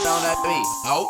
On that beat. Oh.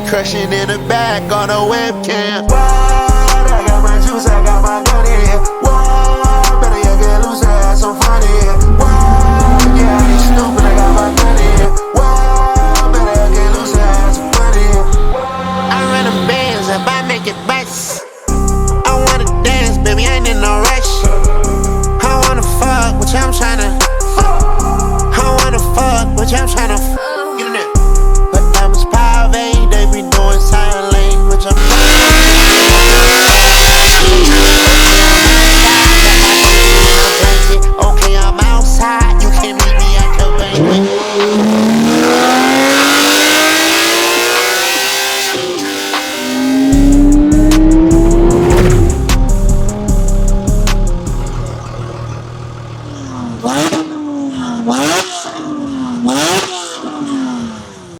Crushing in the back on a webcam. What? I got my juice, I got my gun in here. What? Better you get loose, I had some fun in here. What? Yeah, I ain't stupid, I got my gun in here. What? Better you get loose, I had some fun in here. I run them bands up, I make it bust. I wanna dance, baby, I ain't in no rush. I wanna fuck, which I'm tryna. I wanna fuck, which I'm tryna. Get in there. But I'm private, they be doing sign language. Okay, I'm outside, you can meet me at the banquet. What?